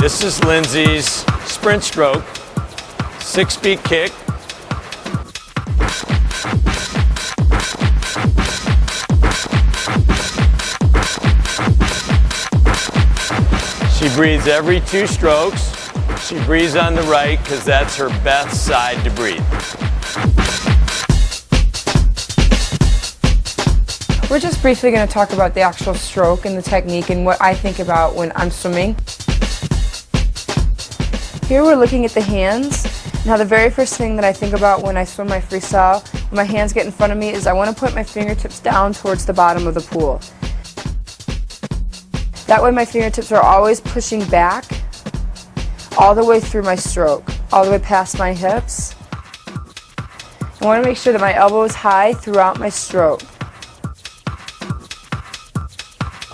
This is Lindsay's sprint stroke, 6-beat kick. She breathes every 2 strokes. She breathes on the right because that's her best side to breathe. We're just briefly going to talk about the actual stroke and the technique and what I think about when I'm swimming. Here we're looking at the hands. Now the very first thing that I think about when I swim my freestyle, when my hands get in front of me, is I want to put my fingertips down towards the bottom of the pool. That way my fingertips are always pushing back all the way through my stroke, all the way past my hips. I want to make sure that my elbow is high throughout my stroke.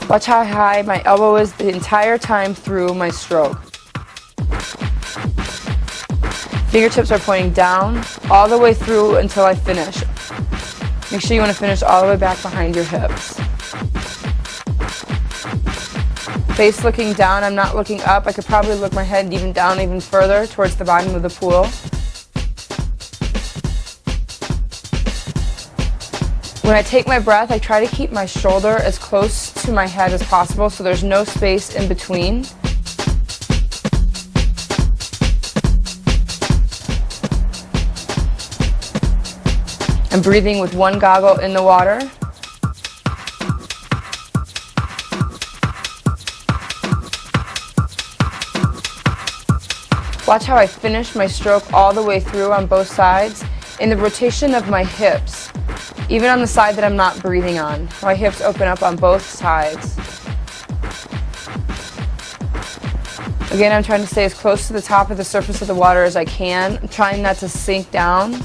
Watch how high my elbow is the entire time through my stroke. Fingertips are pointing down all the way through until I finish. Make sure you want to finish all the way back behind your hips. Face looking down, I'm not looking up. I could probably look my head even down even further towards the bottom of the pool. When I take my breath, I try to keep my shoulder as close to my head as possible so there's no space in between. I'm breathing with one goggle in the water. Watch how I finish my stroke all the way through on both sides in the rotation of my hips. Even on the side that I'm not breathing on, my hips open up on both sides. Again, I'm trying to stay as close to the top of the surface of the water as I can. I'm trying not to sink down,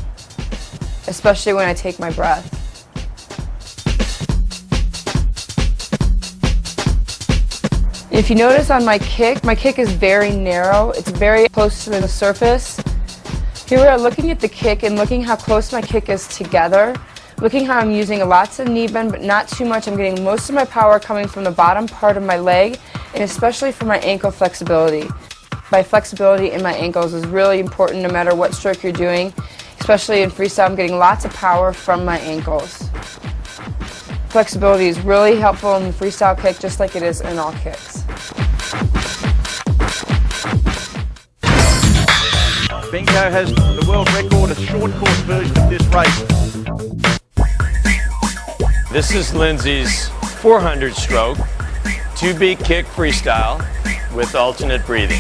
especially when I take my breath. If you notice on my kick is very narrow. It's very close to the surface. Here we are looking at the kick and looking how close my kick is together. Looking how I'm using lots of knee bend, but not too much. I'm getting most of my power coming from the bottom part of my leg, and especially from my ankle flexibility. My flexibility in my ankles is really important no matter what stroke you're doing. Especially in freestyle, I'm getting lots of power from my ankles. Flexibility is really helpful in the freestyle kick, just like it is in all kicks. Bingo has the world record, a short course version of this race. This is Lindsay's 400 stroke, 2-beat kick freestyle with alternate breathing.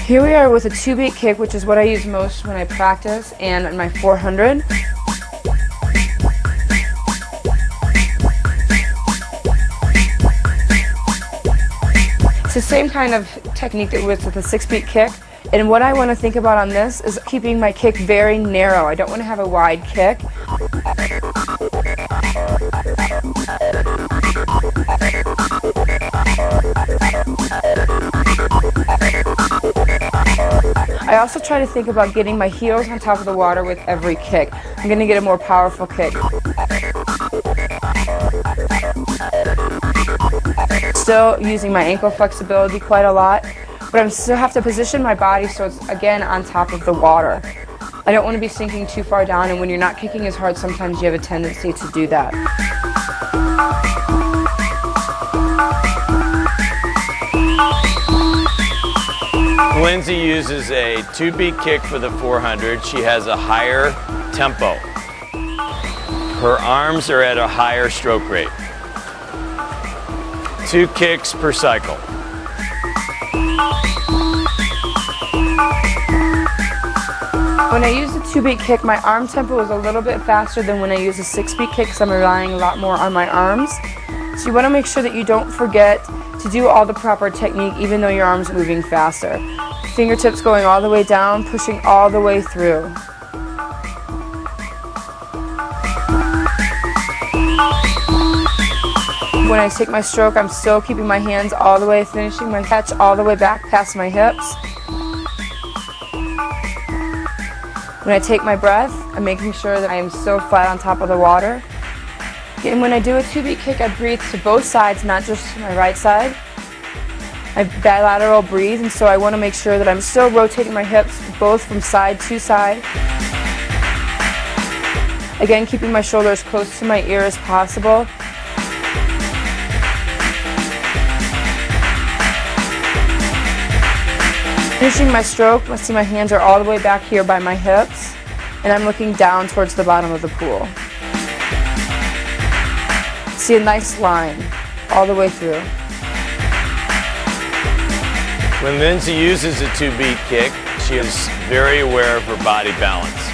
Here we are with a 2-beat kick, which is what I use most when I practice and in my 400. It's the same kind of technique that was with a 6-beat kick. And what I want to think about on this is keeping my kick very narrow. I don't want to have a wide kick. I also try to think about getting my heels on top of the water with every kick. I'm going to get a more powerful kick. Still using my ankle flexibility quite a lot, but I still have to position my body so it's again on top of the water. I don't want to be sinking too far down, and when you're not kicking as hard, sometimes you have a tendency to do that. Lindsay uses a 2-beat kick for the 400. She has a higher tempo. Her arms are at a higher stroke rate. 2 kicks per cycle. When I use the 2-beat kick, my arm tempo is a little bit faster than when I use a 6-beat kick because I'm relying a lot more on my arms. So you want to make sure that you don't forget to do all the proper technique even though your arms are moving faster. Fingertips going all the way down, pushing all the way through. When I take my stroke, I'm still keeping my hands all the way, finishing my catch all the way back past my hips. When I take my breath, I'm making sure that I am still flat on top of the water. And when I do a two-beat kick, I breathe to both sides, not just to my right side. I bilateral breathe, and so I want to make sure that I'm still rotating my hips both from side to side. Again, keeping my shoulders close to my ear as possible. Finishing my stroke, I see my hands are all the way back here by my hips, and I'm looking down towards the bottom of the pool. See a nice line all the way through. When Lindsay uses a two-beat kick, she is very aware of her body balance.